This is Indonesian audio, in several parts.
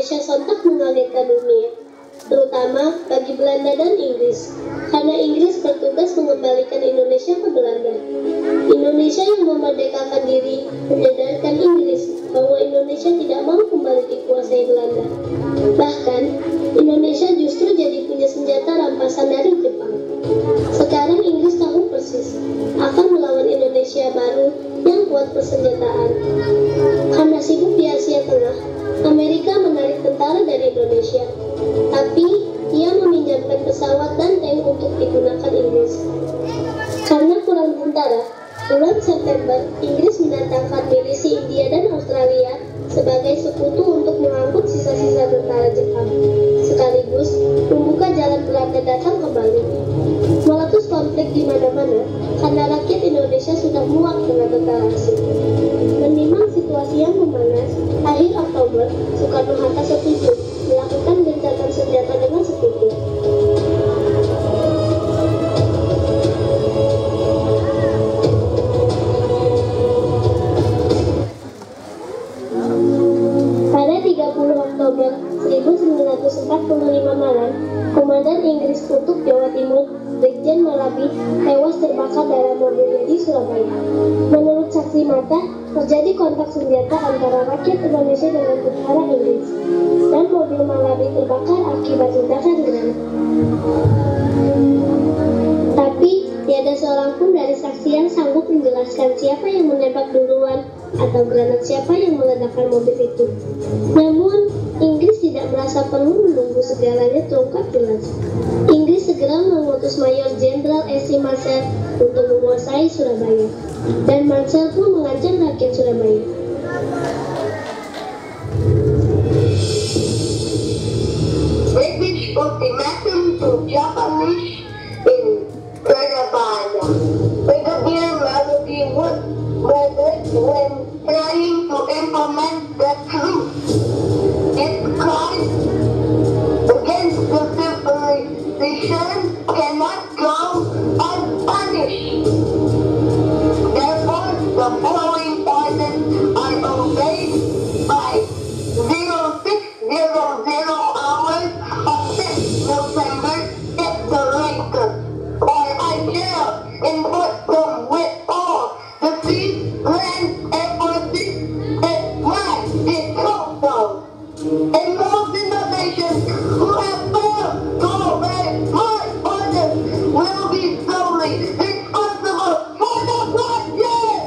Indonesia sontak mengagetkan dunia, terutama bagi Belanda dan Inggris, karena Inggris bertugas mengembalikan Indonesia ke Belanda. Indonesia yang memerdekakan diri menyadarkan Inggris bahwa Indonesia tidak mau kembali dikuasai Belanda. Bahkan, Indonesia justru jadi punya senjata rampasan dari Jepang. Sekarang Inggris tahu persis akan melawan Indonesia baru yang kuat persenjataan. Karena sibuk di Asia Tengah, Amerika menarik tentara dari Indonesia, tapi ia meminjamkan pesawat dan tank untuk digunakan Inggris. Karena kurang tentara, bulan September, Inggris mendatangkan milisi India dan Australia sebagai sekutu untuk mengangkut sisa-sisa tentara Jepang, sekaligus membuka jalan Belanda datang kembali. Meletus konflik di mana-mana karena rakyat Indonesia sudah muak dengan tentara asing. Menimang situasi yang memanas, akhir Oktober, Soekarno-Hatta setuju melakukan gencatan senjata dengan sekutu. Pada 30 Oktober 1945 malam, Komandan Inggris untuk Jawa Timur, Brigjen Malabi, tewas terbakar dalam mobilnya di Surabaya. Menurut saksi mata, terjadi kontak senjata antara rakyat Indonesia dengan tentara Inggris, dan mobil Malabi terbakar akibat ledakan granat. Tapi, tiada seorang pun dari saksi yang sanggup menjelaskan siapa yang menembak duluan atau granat siapa yang meledakkan mobil itu. Namun, Inggris tidak merasa perlu menunggu segalanya terungkap jelas. Inggris segera mengutus Mayor Jenderal S.C. Marcel untuk menguasai Surabaya, dan Marcel pun mengancam rakyat Surabaya. British ultimatum to Japanese in Surabaya. Brigadier Malabi was murdered when trying to implement the truth. Its crime against the civilization cannot go unpunished. Therefore, the following orders are obeyed by 0600 hours of 6 November at the latest, or I shall import them with all the seas, land, and forces at my disposal. And those in the nation who have failed to obey my orders will be solely responsible for the bloodshed.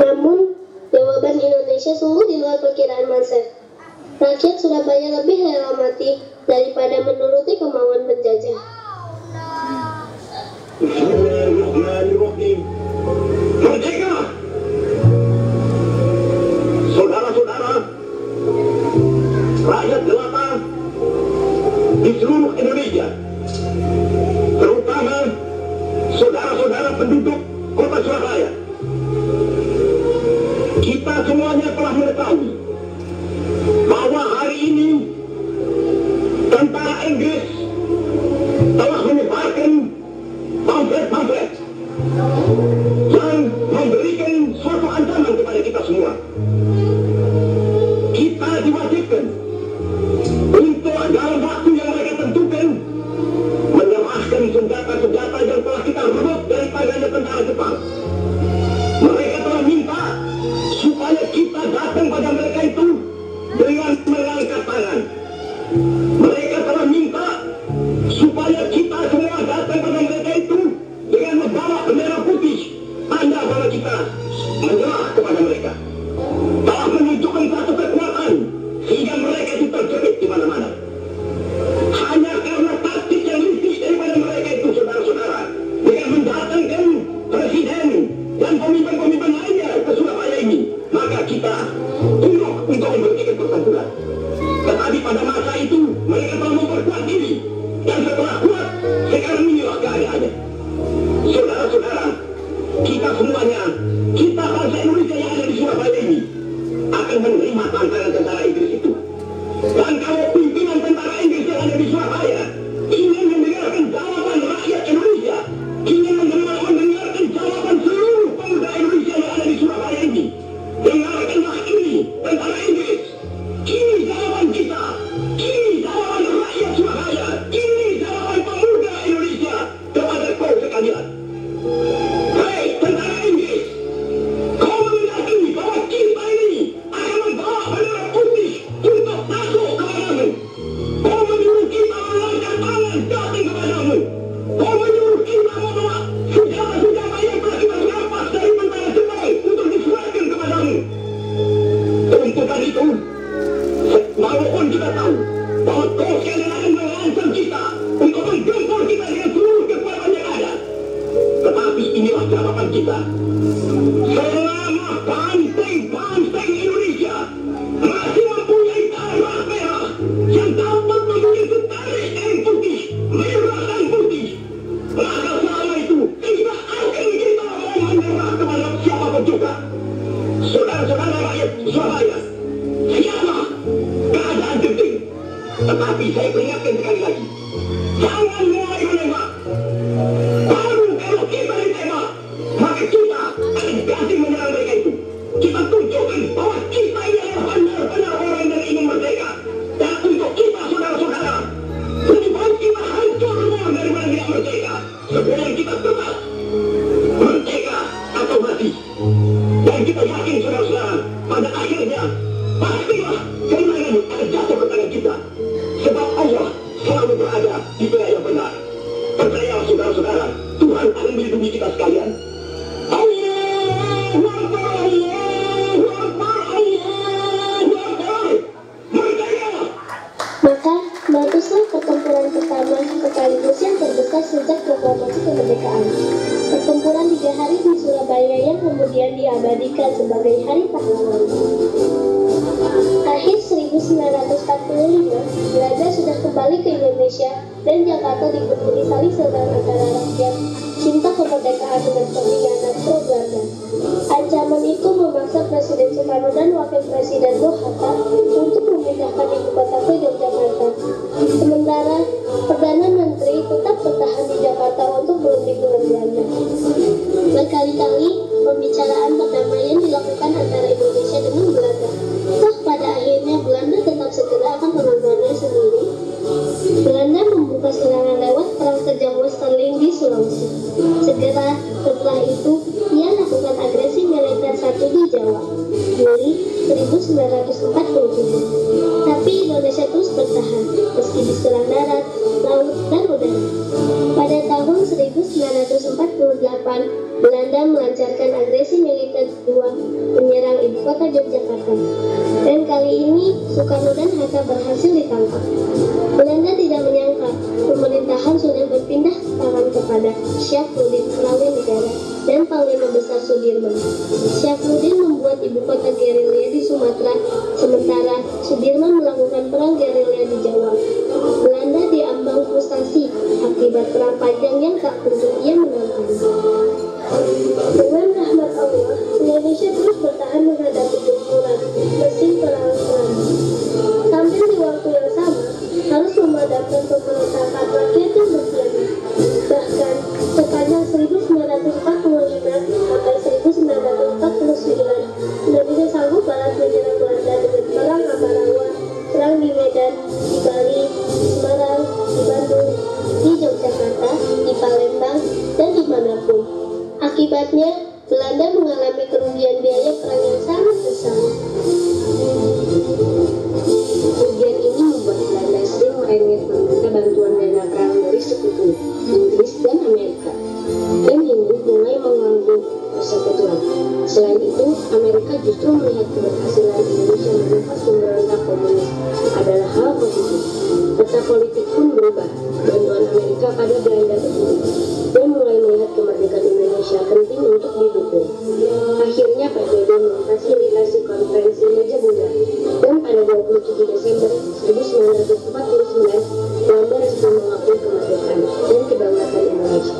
Namun, jawaban Indonesia sungguh di luar perkiraan Marcel. Rakyat Surabaya lebih rela mati daripada menuruti kemauan penjajah. Bismillahirrahmanirrahim. Merdeka! Saudara-saudara, rakyat jelata di seluruh Indonesia, terutama saudara-saudara penduduk kota Surabaya, kita semuanya telah mengetahui bahwa hari ini tentara Inggris telah menyebarkan pamflet-pamflet yang memberikan suatu ancaman kepada kita semua. Kita diwajibkan untuk dalam waktu yang mereka tentukan menyerahkan senjata-senjata yang telah kita rebut dari tangannya tentara Jepang. Mereka telah minta supaya kita datang pada mereka itu dengan mengangkat tangan. Mereka telah minta supaya kita semua datang pada mereka itu dengan membawa bendera putih, tanda bahwa kita menyerah kepada mereka. Telah menunjukkan satu kekuatan sehingga mereka itu terjepit di mana-mana. Hanya karena taktik yang licik daripada mereka itu, saudara-saudara, dengan mendatangkan presiden dan pemimpin-pemimpin lainnya ke Surabaya ini, maka kita tunduk untuk memberikan pertempuran. Tetapi pada masa itu mereka telah memperkuat diri, dan setelah kuat, sekarang inilah keadaannya. Saudara-saudara, kita semuanya, kita bangsa Indonesia yang ada di Surabaya ini akan menerima tantangan tentara Inggris itu. Dan kalau pimpinan sudah tahu bahwa kau sekalian akan mengancam kita untuk menggempur kita dengan seluruh kekuatan yang ada. Tetapi inilah jawaban kita. Selama banteng Indonesia masih mempunyai darah merah yang dapat memiliki tarik air putih, merah dan putih, maka selama itu tidak akan kita mau menyerah kepada siapapun juga. Saudara-saudara rakyat Surabaya, siaplah keadaan genting. Tetapi saya peringatkan sekali lagi, jangan mulai menembak. Baru kalau kita ditembak, maka kita akan ganti menyerang mereka itu. Kita tunjukkan bahwa kita ini adalah benar-benar orang yang ingin merdeka. Dan untuk kita, saudara-saudara, lebih baik kita hancur semua daripada tidak merdeka. Sebelum kita tetap merdeka atau mati. Dan kita yakin, saudara-saudara, pada akhirnya pastilah kemenangan akan jatuh ke tangan kita. Sebab Allah selalu berada di pihak yang benar. Percayalah, saudara-saudara, Tuhan akan melindungi kita sekalian. Allahu Akbar, Allahu Akbar, Allahu Akbar. Merdeka! Maka meletuslah pertempuran pertama sekaligus yang terbesar sejak proklamasi kemerdekaan. Pertempuran 3 hari di Surabaya yang kemudian diabadikan sebagai Hari Pahlawan. Akhir 1945, Belanda sudah kembali ke Indonesia dan Jakarta dikepung saling serang antara rakyat cinta kemerdekaan dengan pengkhianat pro-Belanda. Ancaman itu memaksa Presiden Soekarno dan Wakil Presiden Bung Hatta untuk memindahkan ibu kota ke Yogyakarta. Sementara Perdana Menteri tetap bertahan di Jakarta untuk berunding dengan Belanda. Berkali-kali pembicaraan perdamaian dilakukan antara Indonesia dengan Belanda. Toh pada akhirnya Belanda tetap segera akan melakukannya sendiri. Belanda membuka serangan lewat perang terjang Westerling di Sulawesi. Segera setelah itu, ia lakukan agresi militer satu di Jawa, Juli 1947. Tapi Indonesia terus bertahan, meski diserang darat, laut, dan udara. Pada tahun 1948, Belanda melancarkan agresi militer kedua menyerang ibu kota Yogyakarta. Dan kali ini Soekarno dan Hatta berhasil ditangkap. Belanda tidak menyangka pemerintahan sudah berpindah tangan kepada Syafruddin Perawi Negara dan Panglima Besar Sudirman. Syafruddin membuat ibu kota gerilya di Sumatera, sementara Sudirman melakukan perang gerilya di Jawa. Belanda diambang frustasi akibat perang panjang yang tak kunjung ia menangkan. Dengan rahmat Allah, Indonesia terus bertahan menghadapi gempuran mesin perang-perang. Sambil di waktu yang sama, harus memadamkan pemberontakan rakyat yang berkhianat. Bahkan, sepanjang 1945 sampai 1949, Indonesia sanggup balas menyerang Belanda dengan perang Ambarawa, perang di Medan, di Bali, di Semarang, di Bandung, di Yogyakarta, di Palembang, dan dimanapun. Akibatnya, Belanda mengalami kerugian biaya perang yang sangat besar. Kerugian ini membuat Belanda sering merengek meminta bantuan dana perang dari sekutu Inggris dan Amerika. Dan Inggris mulai mengganggu persekutuan. Selain itu, Amerika justru melihat keberhasilan Indonesia menumpas pemberontak komunis adalah hal positif. Peta politik pun berubah. Bantuan Amerika pada Belanda berhenti dan mulai melihat kemerdekaan Indonesia penting untuk didukung. Akhirnya PBB memfasilitasi konferensi meja bulan dan pada 27 Desember 1949 Belanda resmi mengakui kemerdekaan dan kedaulatan Indonesia.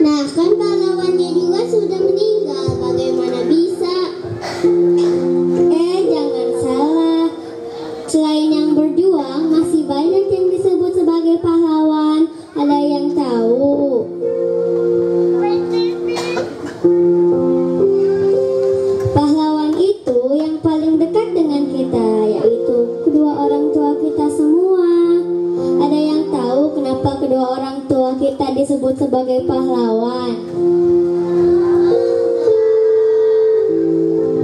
Nah, kan pahlawannya juga sudah meninggal, bagaimana bisa? Jangan salah. Selain yang berjuang, masih banyak yang disebut sebagai pahlawan. Ada yang tahu? Pahlawan itu yang paling dekat dengan kita, yaitu kedua orang tua kita semua. Ada yang tahu kenapa kedua orang tua kita disebut sebagai pahlawan?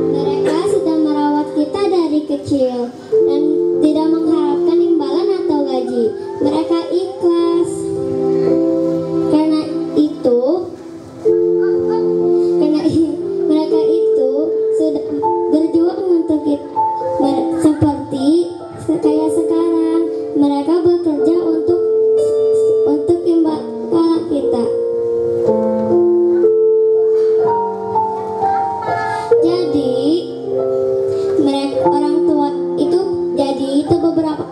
Mereka sudah merawat kita dari kecil dan tidak mengharapkan imbalan atau gaji. Mereka ikhlas. Mereka itu sudah berjuang untuk kita. Seperti kayak sekarang, mereka bekerja untuk imbalan kita. Jadi orang tua itu beberapa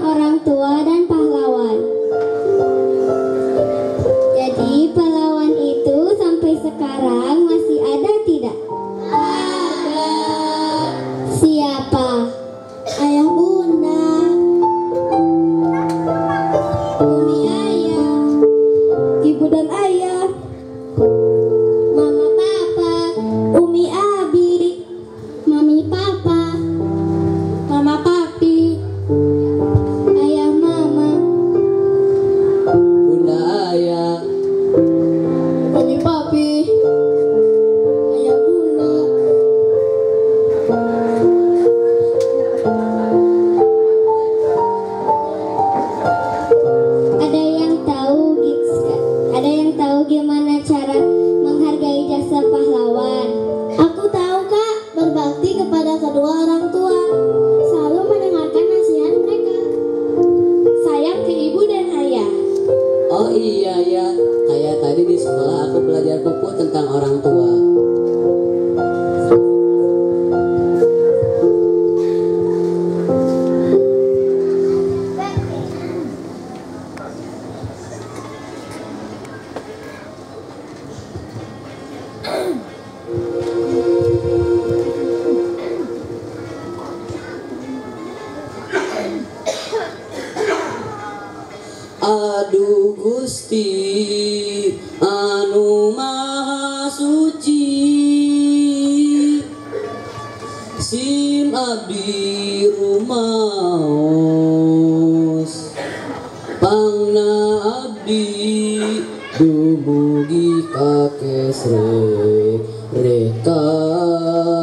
orang tua dan pahlawan. Jadi pahlawan itu sampai sekarang masih ada tidak? Ada. Siapa? Ayah bunda, umi ayah, ibu dan ayah, mama papa, umi abi, mami papa, mama papi, ayah mama, bunda ayah, mami papi, ayah bunda. Ada yang tahu gimana cara menghargai jasa pahlawan? Aku tahu, Kak. Berbakti kepada kedua orang tua, selalu mendengarkan nasihat mereka, sayang ke ibu dan ayah. oh iya ya, kayak tadi di sekolah aku belajar buku tentang orang tua. Aduh Gusti anu maha suci, sim abdi rumaos, pangna abdi dumugi kakesre reka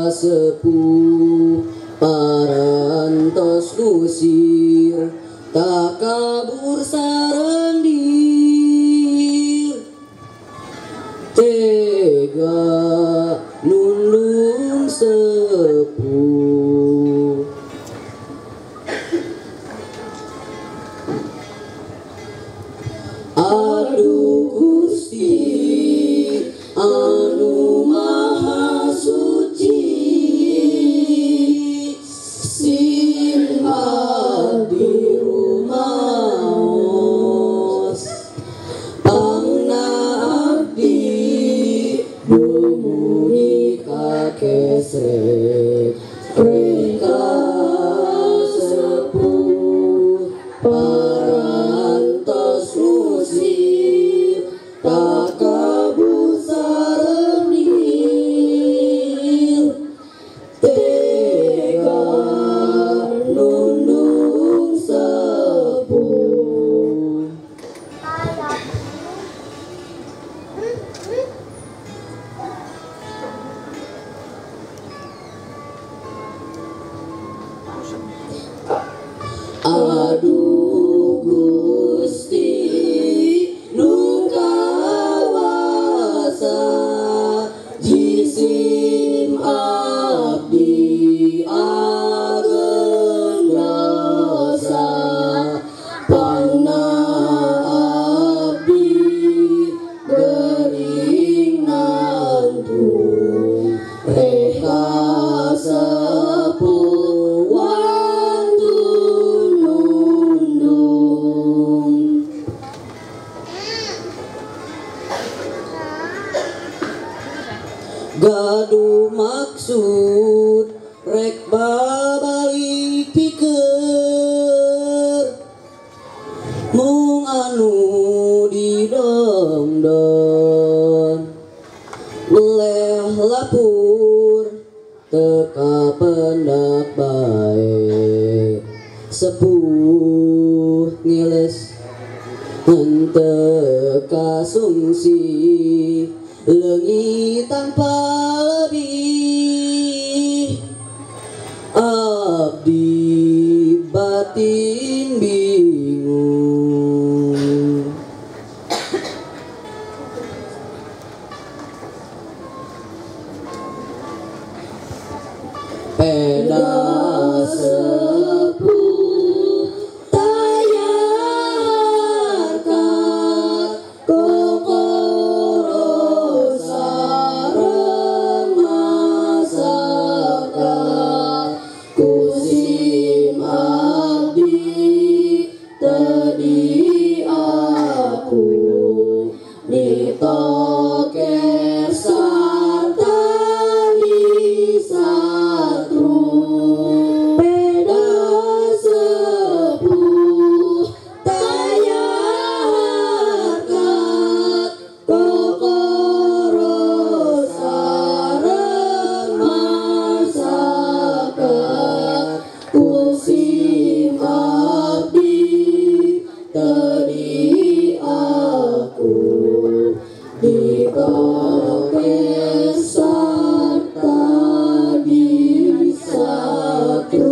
sepuh parantos ngusir tak kabur sarendir, tega nulung sepuh. Aduh Gusti anu maha suci, sim abdi rumaos, pangna abdi dumugi kakesre reka sepuh parantos ngusir tak kabur sarendir, tega nundung sepuh. Aduh Gusti nu kawasa, jisim abdi ageng dosa, pangna abdi beri gaduh maksud rek babalik pikeun mung anu didongdon leleh lapur teka pendak bae sepuh ngiles henteu kasungsi leungi tanpa lebih abdi batin bingung. Peda sepuh tayarkan kokoro sareng masakan kusim abdi tadi aku ditoker sarta disatru peda sepuh tayarkan kokoro sareng masakan kusim abdi tadi aku ditoker sarta disatru.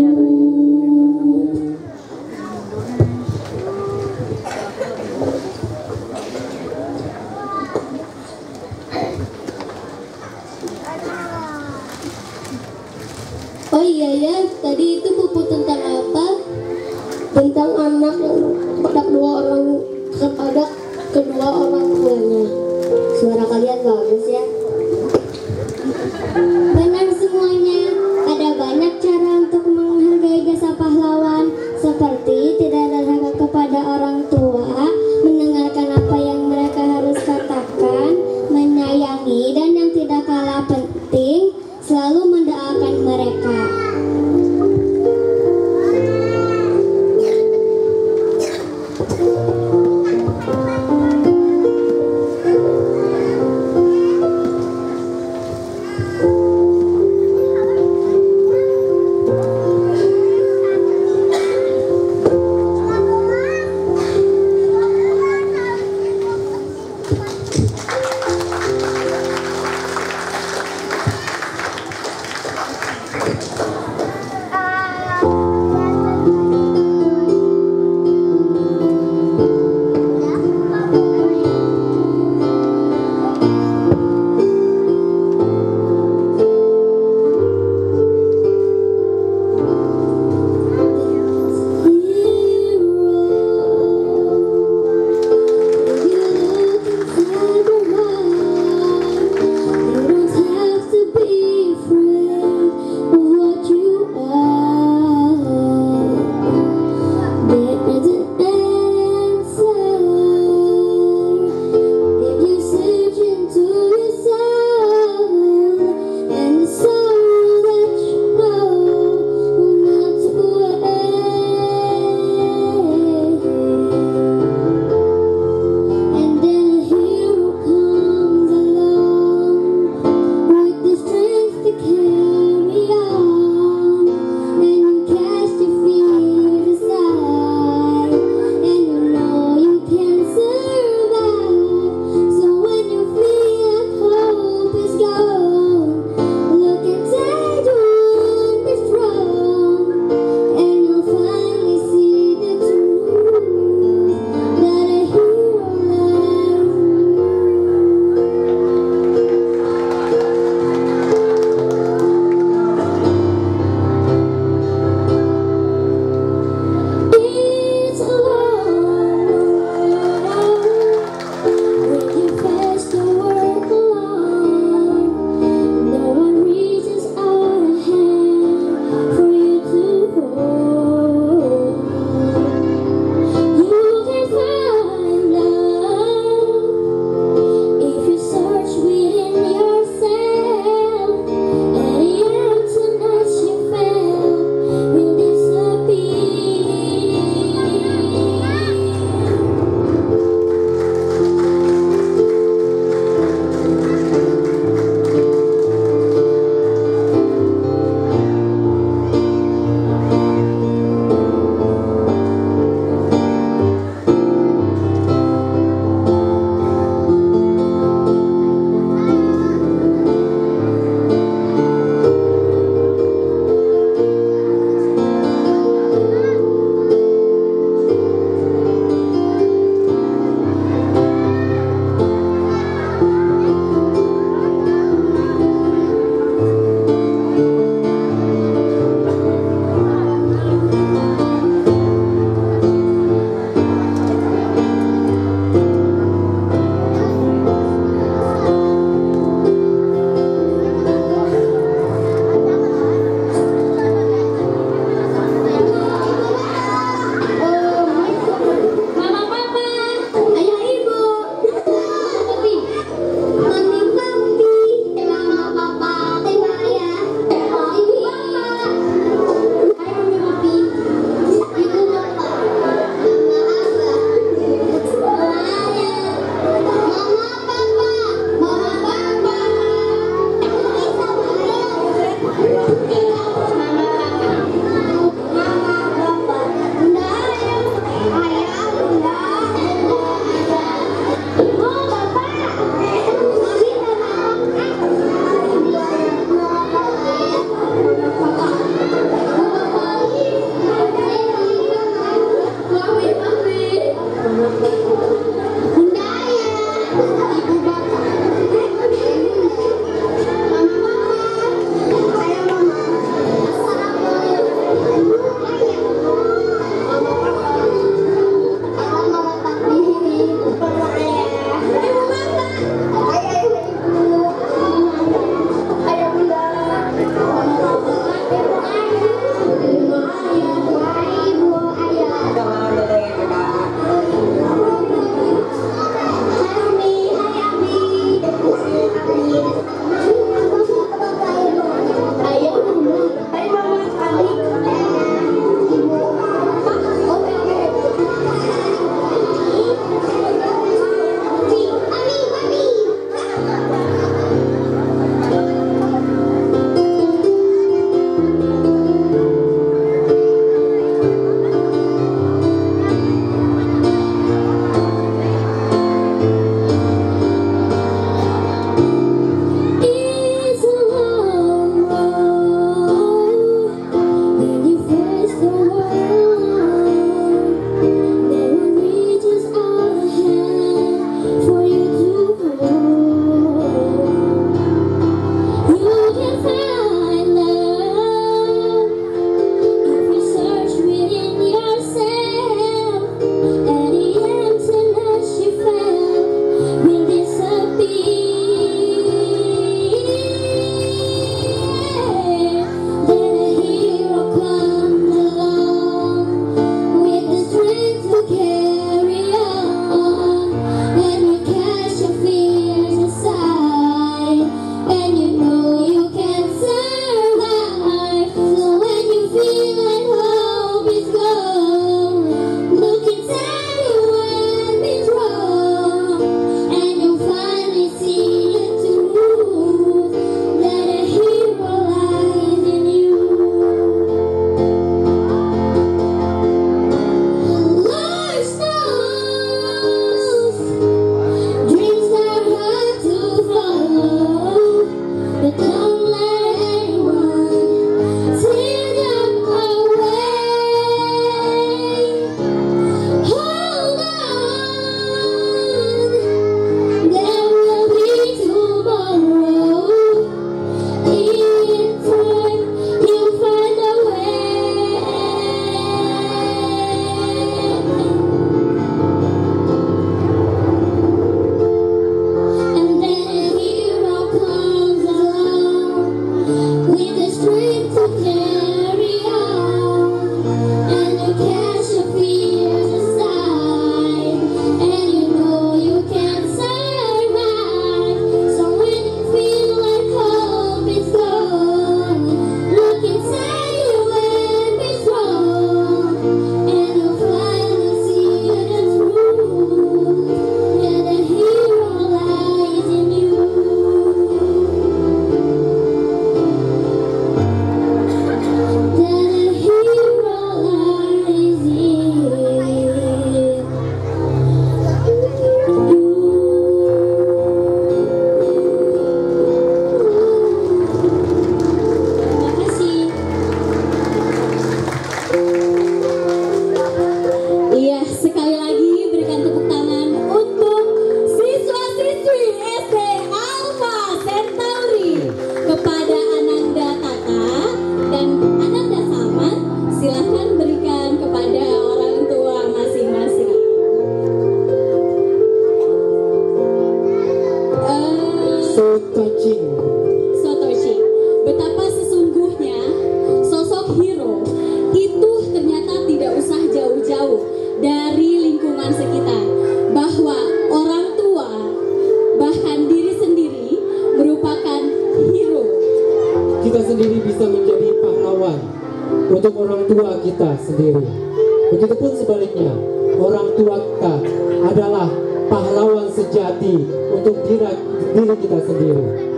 Oh iya ya, tadi itu buku tentang apa? Tentang anak yang kepada kedua orang tuanya. Suara kalian bagus ya. Benar semuanya, ada banyak cara untuk menghargai jasa pahlawan, seperti tidak derhaka kepada orang tua, mendengarkan apa yang mereka harus katakan, menyayangi, dan yang tidak kalah penting, selalu mendoakan mereka. You look inside your Satoshi, betapa sesungguhnya sosok hero itu ternyata tidak usah jauh-jauh dari lingkungan sekitar, bahwa orang tua bahkan diri sendiri merupakan hero. Kita sendiri bisa menjadi pahlawan untuk orang tua kita sendiri. Begitupun sebaliknya, orang tua kita adalah pahlawan sejati untuk diri kita sendiri.